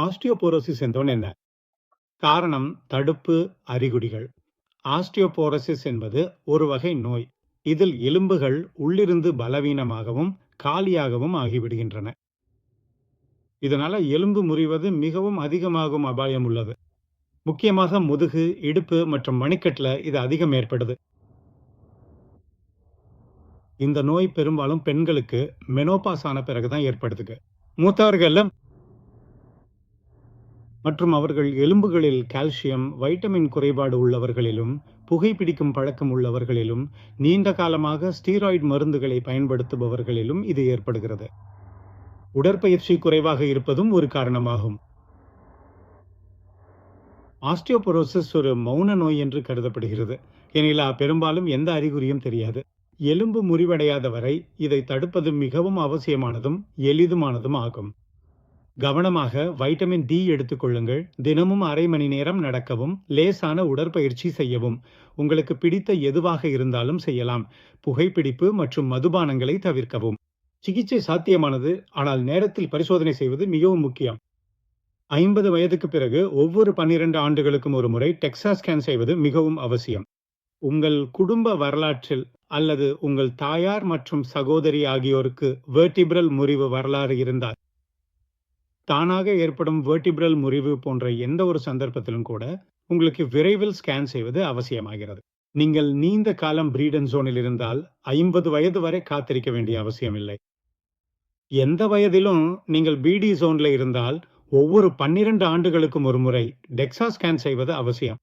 Osteoporosis என்பவன் என்ன? காரணம், தடுப்பு, அறிகுறிகள். ஆஸ்டியோபோரோசிஸ் என்பது ஒரு வகை நோய். இதில் எலும்புகள் உள்ளிருந்து பலவீனமாகவும் காலியாகவும் ஆகிவிடுகின்றன. இதனால எலும்பு முறிவது மிகவும் அதிகமாகும் அபாயம் உள்ளது. முக்கியமாக முதுகு, இடுப்பு மற்றும் மணிக்கட்டுல இது அதிகம் ஏற்படுது. இந்த நோய் பெரும்பாலும் பெண்களுக்கு மெனோபாஸ் ஆன பிறகுதான் ஏற்படுதுங்க. மூத்தவர்கள்ல மற்றும் அவர்கள் எலும்புகளில் கால்சியம், வைட்டமின் குறைபாடு உள்ளவர்களிலும், புகைப்பிடிக்கும் பழக்கம் உள்ளவர்களிலும், நீண்ட காலமாக ஸ்டீராய்டு மருந்துகளை பயன்படுத்துபவர்களிலும் இது ஏற்படுகிறது. உடற்பயிற்சி குறைவாக இருப்பதும் ஒரு காரணமாகும். ஆஸ்டியோபோரோசிஸ் ஒரு மௌன நோய் என்று கருதப்படுகிறது. எனிலா பெரும்பாலும் எந்த அறிகுறியும் தெரியாது. எலும்பு முறிவடையாத வரை இதை தடுப்பது மிகவும் அவசியமானதும் எளிதுமானதும் ஆகும். கவனமாக வைட்டமின் டி எடுத்துக்கொள்ளுங்கள். தினமும் அரை மணி நேரம் நடக்கவும், லேசான உடற்பயிற்சி செய்யவும். உங்களுக்கு பிடித்த எதுவாக இருந்தாலும் செய்யலாம். புகைப்பிடிப்பு மற்றும் மதுபானங்களை தவிர்க்கவும். சிகிச்சை சாத்தியமானது, ஆனால் நேரத்தில் பரிசோதனை செய்வது மிகவும் முக்கியம். 50 வயதுக்கு பிறகு ஒவ்வொரு 12 ஆண்டுகளுக்கும் ஒரு முறை டெக்ஸா ஸ்கேன் செய்வது மிகவும் அவசியம். உங்கள் குடும்ப வரலாற்றில் அல்லது உங்கள் தாயார் மற்றும் சகோதரி ஆகியோருக்கு வெர்டிபிரல் முறிவு வரலாறு இருந்தால், தானாக ஏற்படும் வெர்டிபிரல் முறிவு போன்ற எந்த ஒரு சந்தர்ப்பத்திலும் கூட உங்களுக்கு விரைவில் ஸ்கேன் செய்வது அவசியமாகிறது. நீங்கள் நீண்ட காலம் பிரீடன் ஜோனில் இருந்தால் 50 வயது வரை காத்திருக்க வேண்டிய அவசியமில்லை. எந்த வயதிலும் நீங்கள் பிடி ஜோன்ல இருந்தால் ஒவ்வொரு 12 ஆண்டுகளுக்கும் ஒரு முறை டெக்ஸா ஸ்கேன் செய்வது அவசியம்.